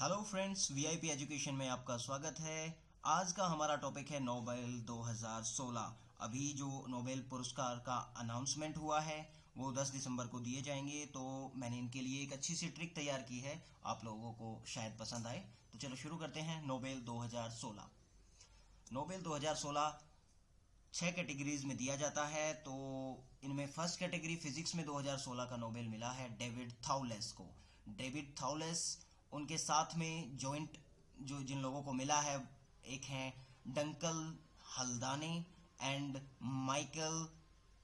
Hello friends, VIP education में आपका स्वागत है। आज का हमारा टॉपिक है नोबेल 2016। अभी जो नोबेल पुरस्कार का अनाउंसमेंट हुआ है वो 10 दिसंबर को दिए जाएंगे, तो मैंने इनके लिए एक अच्छी सी ट्रिक तैयार की है, आप लोगों को शायद पसंद आए। तो चलो शुरू करते हैं। नोबेल 2016। नोबेल 2016 छः कैटेगरीज में दिया जाता है। तो इनमें फर्स्ट कैटेगरी फिजिक्स में 2016 का नोबेल मिला है डेविड थाउलेस को। डेविड थाउलेस, उनके साथ में जॉइंट जो जिन लोगों को मिला है, एक हैं डंकल हल्दानी एंड माइकल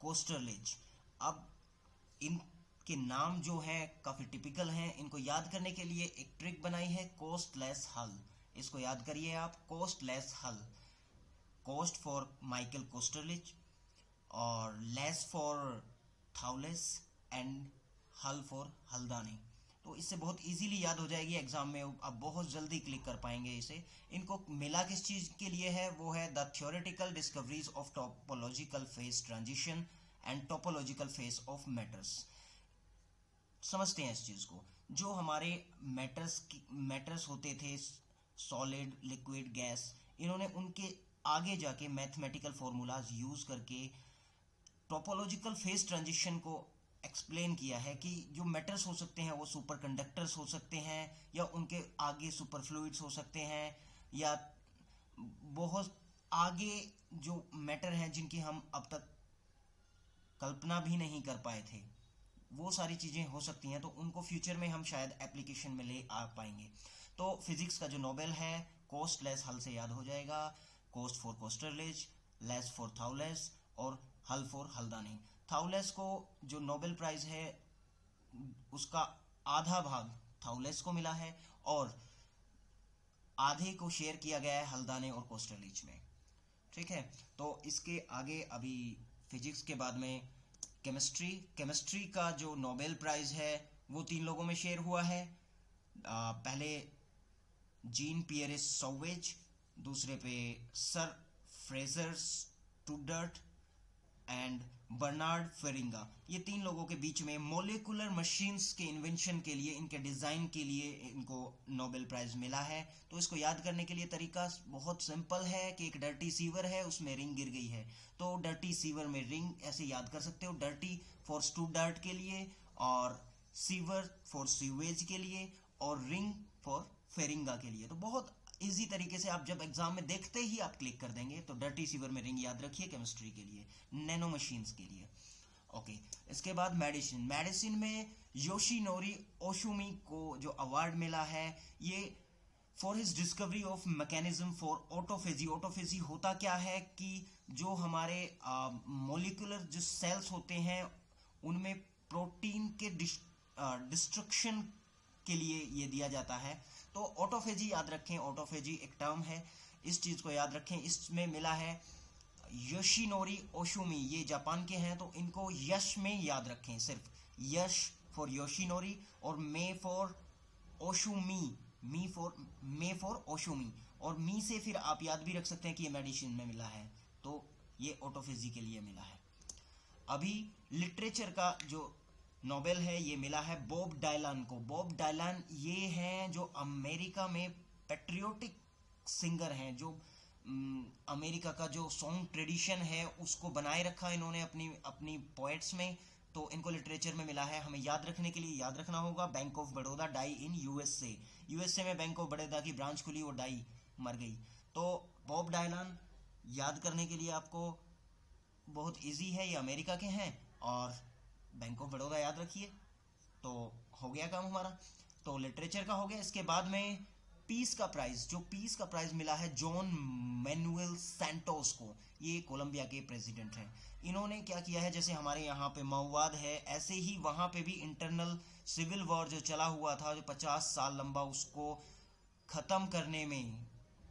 कोस्टरलिच। अब इनके नाम जो हैं काफ़ी टिपिकल हैं। इनको याद करने के लिए एक ट्रिक बनाई है, कोस्टलेस हल। इसको याद करिए आप, कोस्टलेस हल। कोस्ट फॉर माइकल कोस्टरलिच और लेस फॉर थाउलेस एंड हल फॉर हल्दानी। तो इससे बहुत इजीली याद हो जाएगी एग्जाम में, आप बहुत जल्दी क्लिक कर पाएंगे इसे। इनको मिला किस चीज़ के लिए है, वो है the theoretical discoveries of topological face transition and topological face of matters. समझते हैं इस चीज़ को। जो हमारे मैटर्स होते थे, सॉलिड, लिक्विड, गैस, इन्होंने उनके आगे जाके मैथमेटिकल फॉर्मूलाज यूज करके टोपोलॉजिकल फेस ट्रांजिशन को एक्सप्लेन किया है कि जो मैटर्स हो सकते हैं वो सुपर कंडक्टर्स हो सकते हैं, या उनके आगे सुपर फ्लूइड्स हो सकते हैं, या बहुत आगे जो मैटर हैं जिनकी हम अब तक कल्पना भी नहीं कर पाए थे, वो सारी चीज़ें हो सकती हैं। तो उनको फ्यूचर में हम शायद एप्लीकेशन में ले आ पाएंगे। तो फिजिक्स का जो नोबेल है, कोस्ट लेस हल से याद हो जाएगा। कोस्ट फॉर कोस्टरलिच, लेस फॉर थाउलेस और हल फॉर हल्दानी। थाउलेस को जो नोबेल प्राइज है उसका आधा भाग थाउलेस को मिला है, और आधे को शेयर किया गया है हल्दानी और कोस्टरलिच में। ठीक है। तो इसके आगे अभी फिजिक्स के बाद में केमिस्ट्री का जो नोबेल प्राइज है वो तीन लोगों में शेयर हुआ है। पहले जीन पियरिस सौवेज, दूसरे पे सर फ्रेजर स्टूडर्ट एंड बर्नार्ड फेरिंगा। ये तीन लोगों के बीच में मोलिकुलर मशीन्स के इन्वेंशन के लिए, इनके डिज़ाइन के लिए इनको नोबेल प्राइज मिला है। तो इसको याद करने के लिए तरीका बहुत सिंपल है कि एक डर्टी सीवर है, उसमें रिंग गिर गई है, तो डर्टी सीवर में रिंग ऐसे याद कर सकते हो। डर्टी फॉर स्टूडर्ट के लिए, और सीवर फॉर सीवेज के लिए, और रिंग फॉर फेरिंगा के लिए। तो बहुत इजी तरीके से आप जब एग्जाम में देखते ही आप क्लिक कर देंगे। तो डर्टी सीवर में रिंग याद रखिए केमिस्ट्री के लिए, नैनो मशीन्स के लिए। ओके। इसके बाद मेडिसिन में योशिनोरी ओशुमी को जो अवार्ड मिला है, ये for his discovery of mechanism for autophagy. Autophagy होता क्या है कि जो हमारे मोलिकुलर जो सेल्स होते हैं उनमें प्रोटीन के डिस्ट्रक्शन के लिए ये दिया जाता है। तो ऑटोफेजी याद रखें, ऑटोफेजी एक टर्म है, इस चीज़ को याद रखें। इसमें मिला है योशिनोरी ओशुमी, ये जापान के हैं, तो इनको यश में याद रखें, सिर्फ यश फॉर योशिनोरी और मे फॉर ओशुमी, मे फॉर ओशुमी, और मी से फिर आप याद भी रख सकते हैं कि ये मेडिसिन में मिला है, तो ये ऑटोफेजी के लिए मिला है। अभी लिटरेचर का जो नोबेल है ये मिला है बॉब डायलान को। बॉब डायलान ये हैं जो अमेरिका में पेट्रियोटिक सिंगर हैं, जो अमेरिका का जो सॉन्ग ट्रेडिशन है उसको बनाए रखा इन्होंने अपनी अपनी पोएट्स में। तो इनको लिटरेचर में मिला है। हमें याद रखने के लिए याद रखना होगा bank of Baroda die in USA. USA में बैंक ऑफ बड़ौदा की ब्रांच खुली और डाई मर गई। तो बॉब डायलान याद करने के लिए आपको बहुत इजी है, ये अमेरिका के हैं, और बैंक ऑफ बड़ौदा याद रखिए, तो हो गया काम हमारा। तो लिटरेचर का हो गया। इसके बाद में पीस का प्राइज मिला है जॉन मैनुएल सैंटोस को। ये कोलंबिया के प्रेसिडेंट हैं। इन्होंने क्या किया है, जैसे हमारे यहाँ पे माओवाद है, ऐसे ही वहाँ पे भी इंटरनल सिविल वॉर जो चला हुआ था, जो 50 साल लंबा, उसको ख़त्म करने में,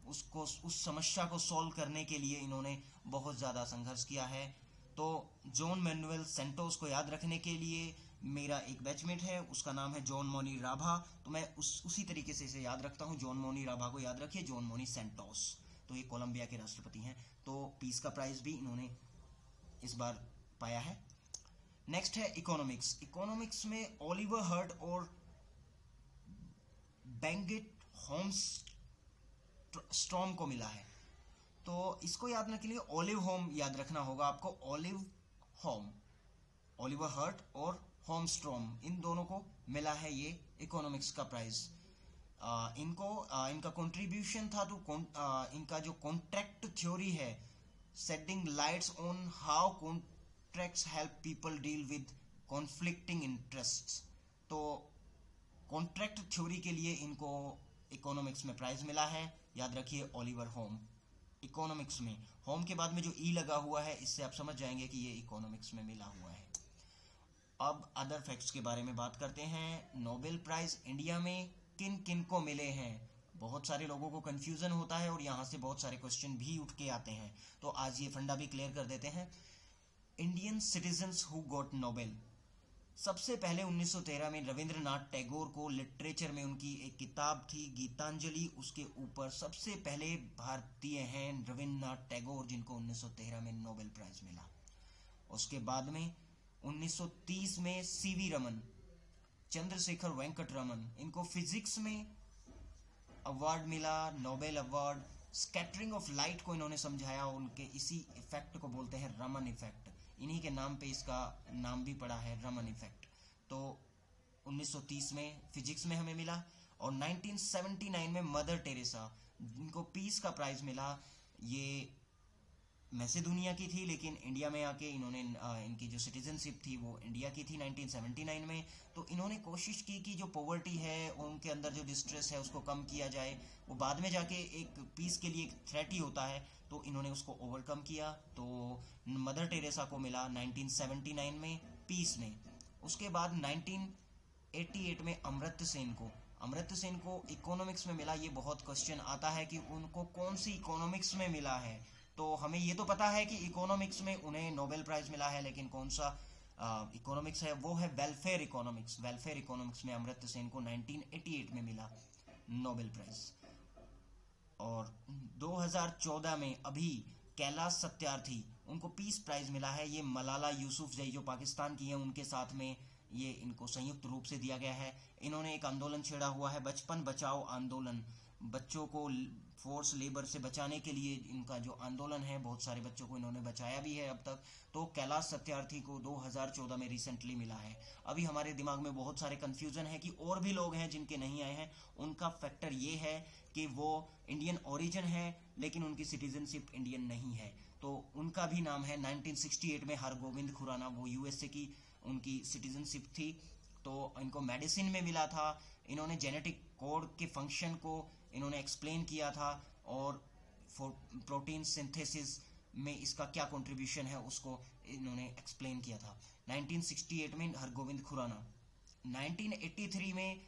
उसको उस समस्या को सॉल्व करने के लिए इन्होंने बहुत ज़्यादा संघर्ष किया है। तो जॉन मैनुएल सेंटोस को याद रखने के लिए मेरा एक बैचमेट है, उसका नाम है जॉन मोनी राभा, तो मैं उसी तरीके से इसे याद रखता हूँ। जॉन मोनी राभा को याद रखिए, जॉन मोनी सेंटोस। तो ये कोलंबिया के राष्ट्रपति हैं। तो पीस का प्राइज भी इन्होंने इस बार पाया है। नेक्स्ट है इकोनॉमिक्स में ओलिवर हर्ट और बेंगेट होम स्ट्रॉम को मिला है। तो इसको याद रखने के लिए ओलिव होम याद रखना होगा आपको। ओलिव होम, ओलिवर हर्ट और होम स्ट्रॉम, इन दोनों को मिला है ये इकोनॉमिक्स का प्राइज। इनका कंट्रीब्यूशन था तो इनका जो कॉन्ट्रैक्ट थ्योरी है, setting lights on how contracts help people deal with conflicting interests. तो कॉन्ट्रैक्ट थ्योरी के लिए इनको इकोनॉमिक्स में प्राइज मिला है। याद रखिए ओलिवर होम। इकोनॉमिक्स में होम के बाद में जो ई लगा हुआ है, इससे आप समझ जाएंगे कि ये इकोनॉमिक्स में मिला हुआ है। अब अदर फैक्ट्स के बारे में बात करते हैं। नोबेल प्राइज इंडिया में किन किन को मिले हैं। बहुत सारे लोगों को कंफ्यूजन होता है और यहाँ से बहुत सारे क्वेश्चन भी उठ के आते हैं, तो आज ये फंडा भी क्लियर कर देते हैं। Indian citizens who got Nobel. सबसे पहले 1913 में रविंद्रनाथ टैगोर को लिटरेचर में उनकी एक किताब थी गीतांजलि, उसके ऊपर सबसे पहले भारतीय हैं रविंद्रनाथ टैगोर, जिनको 1913 में नोबेल प्राइज मिला। उसके बाद में 1930 में सीवी रमन, चंद्रशेखर वेंकट रमन, इनको फिजिक्स में अवार्ड मिला, Nobel award. Scattering of light को इन्होंने समझाया, उनके इसी इफेक्ट को बोलते हैं रमन इफेक्ट। इन्हीं के नाम पे इसका नाम भी पड़ा है, रमन इफेक्ट। तो 1930 में फिजिक्स में हमें मिला। और 1979 में मदर टेरेसा, जिनको पीस का प्राइज मिला। ये मैसेडोनिया की थी, लेकिन इंडिया में आके इन्होंने इनकी जो सिटीजनशिप थी वो इंडिया की थी 1979 में। तो इन्होंने कोशिश की कि जो पॉवर्टी है, उनके अंदर जो डिस्ट्रेस है, उसको कम किया जाए। वो बाद में जाके एक पीस के लिए एक थ्रेट ही होता है, तो इन्होंने उसको ओवरकम किया। तो मदर टेरेसा को मिला 1979 में पीस में। उसके बाद 1988 में अमर्त्य सेन को इकोनॉमिक्स में मिला। ये बहुत क्वेश्चन आता है कि उनको कौन सी इकोनॉमिक्स में मिला है। तो हमें ये तो पता है कि इकोनॉमिक्स में उन्हें नोबेल प्राइज मिला है, लेकिन कौन सा इकोनॉमिक्स है वो है वेलफेयर इकोनॉमिक्स। वेलफेयर इकोनॉमिक्स में अमर्त्य सेन को 1988 में मिला नोबेल प्राइज। और 2014 में अभी कैलाश सत्यार्थी, उनको पीस प्राइज मिला है। ये मलाला यूसुफजई जो पाकिस्तान की हैं, उनके साथ में ये इनको संयुक्त रूप से दिया गया है। इन्होंने एक आंदोलन छेड़ा हुआ है, बचपन बचाओ आंदोलन। बच्चों को फोर्स लेबर से बचाने के लिए इनका जो आंदोलन है, बहुत सारे बच्चों को इन्होंने बचाया भी है अब तक। तो कैलाश सत्यार्थी को 2014 में रिसेंटली मिला है। अभी हमारे दिमाग में बहुत सारे कंफ्यूजन है कि और भी लोग हैं जिनके नहीं आए हैं। उनका फैक्टर ये है कि वो इंडियन ओरिजिन है, लेकिन उनकी सिटीजनशिप इंडियन नहीं है। तो उनका भी नाम है 1968 में हरगोविंद खुराना, वो यूएसए की उनकी सिटीजनशिप थी। तो इनको मेडिसिन में मिला था। इन्होंने जेनेटिक कोड के फंक्शन को इन्होंने एक्सप्लेन किया था, और प्रोटीन सिंथेसिस में इसका क्या कंट्रीब्यूशन है उसको इन्होंने एक्सप्लेन किया था 1968 में हरगोविंद खुराना। 1983 में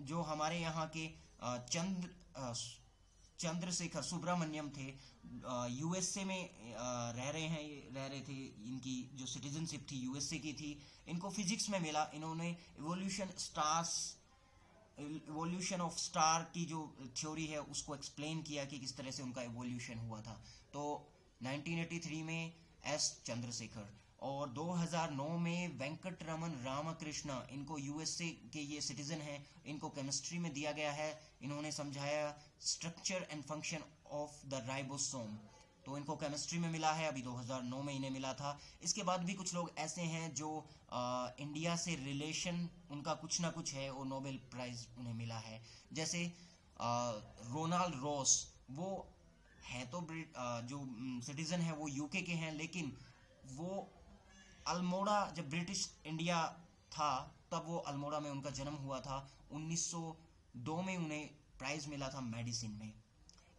जो हमारे यहाँ के चंद्रशेखर सुब्रमण्यम थे, यूएसए में रह रहे थे। इनकी जो सिटीजनशिप थी यूएसए की थी। इनको फिजिक्स में मिला। इन्होंने इवोल्यूशन ऑफ स्टार की जो थ्योरी है उसको एक्सप्लेन किया कि किस तरह से उनका इवोल्यूशन हुआ था। तो 1983 में एस चंद्रशेखर। और 2009 में वेंकट रमन रामकृष्णा, इनको यूएसए के ये सिटीजन हैं, इनको केमिस्ट्री में दिया गया है। इन्होंने समझाया structure and function of the ribosome, तो इनको केमिस्ट्री में मिला है। अभी 2009 में इन्हें मिला था। इसके बाद भी कुछ लोग ऐसे हैं जो इंडिया से रिलेशन उनका कुछ ना कुछ है, और नोबेल प्राइज उन्हें मिला है। जैसे रोनाल्ड रॉस, वो है तो जो सिटीजन है वो यूके के हैं, लेकिन वो अल्मोड़ा, जब ब्रिटिश इंडिया था तब वो अल्मोड़ा में उनका जन्म हुआ था। 1902 में उन्हें प्राइज मिला था मेडिसिन में।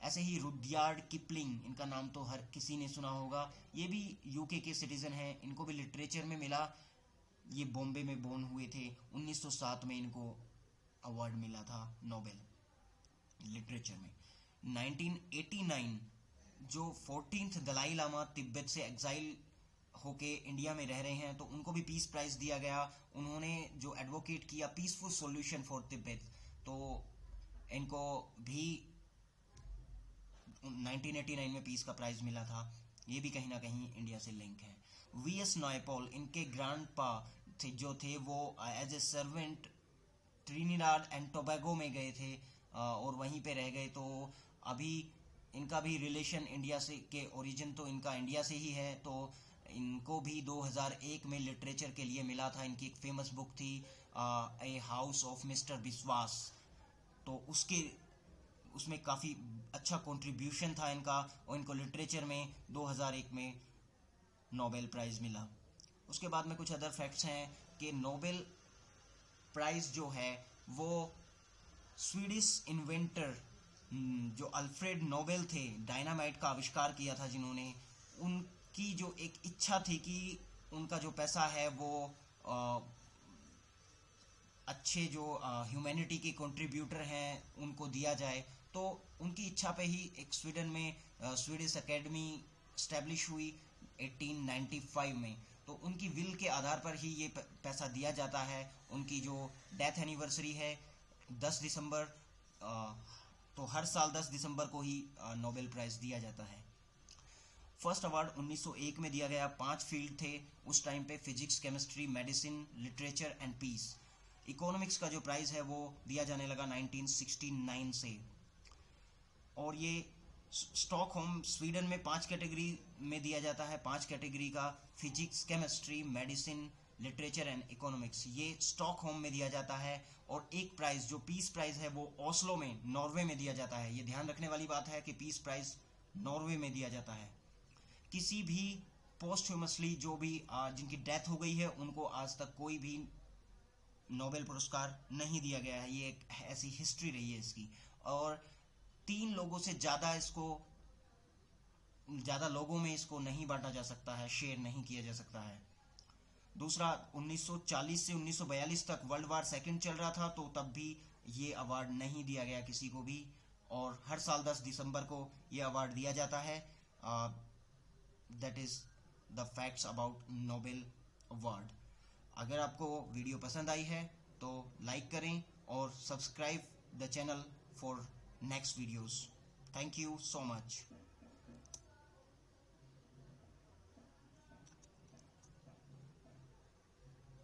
ऐसे ही रुडयार्ड किपलिंग, इनका नाम तो हर किसी ने सुना होगा, ये भी यूके के सिटीजन हैं। इनको भी लिटरेचर में मिला। ये बॉम्बे में बोर्न हुए थे। 1907 में इनको अवार्ड मिला था नोबेल लिटरेचर में। 1989 जो 14th दलाई लामा तिब्बत से एग्जाइल होके इंडिया में रह रहे हैं, तो उनको भी पीस प्राइज दिया गया। उन्होंने जो एडवोकेट किया पीसफुल सॉल्यूशन फॉर तिब्बत, तो इनको भी 1989 में पीस का प्राइज मिला था। ये भी कहीं ना कहीं इंडिया से लिंक है। वीएस नायपॉल, इनके ग्रैंडपा जो थे वो as a servant Trinidad and Tobago में गए थे और वहीं पे रह गए। तो अभी इनका भी रिलेशन इंडिया से के ओरिजिन तो इनका इंडिया से ही है। तो इनको भी 2001 में लिटरेचर के लिए मिला था। इनकी एक फेमस बुक थी ए हाउस ऑफ मिस्टर बिस्वास। तो उसमें काफ़ी अच्छा कंट्रीब्यूशन था इनका, और इनको लिटरेचर में 2001 में नोबेल प्राइज़ मिला। उसके बाद में कुछ अदर फैक्ट्स हैं कि नोबेल प्राइज़ जो है वो स्वीडिश इन्वेंटर जो अल्फ्रेड नोबेल थे, डायनामाइट का आविष्कार किया था जिन्होंने, उनकी जो एक इच्छा थी कि उनका जो पैसा है वो अच्छे जो ह्यूमैनिटी के कंट्रीब्यूटर हैं उनको दिया जाए। तो उनकी इच्छा पे ही एक स्वीडन में स्वीडिश एकेडमी स्टैब्लिश हुई 1895 में। तो उनकी विल के आधार पर ही ये पैसा दिया जाता है। उनकी जो डेथ एनिवर्सरी है 10 दिसंबर, तो हर साल 10 दिसंबर को ही नोबेल प्राइज़ दिया जाता है। फर्स्ट अवार्ड 1901 में दिया गया। 5 फील्ड थे उस टाइम पे, physics, chemistry, medicine, literature and peace. Economics का जो प्राइज़ है वो दिया जाने लगा 1969 से। और ये स्टॉकहोम स्वीडन में 5 कैटेगरी में दिया जाता है। 5 कैटेगरी का physics, chemistry, medicine, literature and economics, ये स्टॉकहोम में दिया जाता है। और एक प्राइज़ जो पीस प्राइज़ है वो ओस्लो में, नॉर्वे में दिया जाता है। ये ध्यान रखने वाली बात है कि पीस प्राइज़ नॉर्वे में दिया जाता है। किसी भी पोस्टह्यूमसली जो भी जिनकी डेथ हो गई है उनको आज तक कोई भी नोबेल पुरस्कार नहीं दिया गया है। ये एक ऐसी हिस्ट्री रही है इसकी। और 3 लोगों से ज़्यादा लोगों में इसको नहीं बांटा जा सकता है, शेयर नहीं किया जा सकता है। दूसरा, 1940 से 1942 तक वर्ल्ड वार सेकंड चल रहा था, तो तब भी ये अवार्ड नहीं दिया गया किसी को भी। और हर साल 10 दिसंबर को ये अवार्ड दिया जाता है। That is the facts about Nobel award. अगर आपको वीडियो पसंद आई है तो लाइक करें और subscribe the channel for next videos. Thank you so much.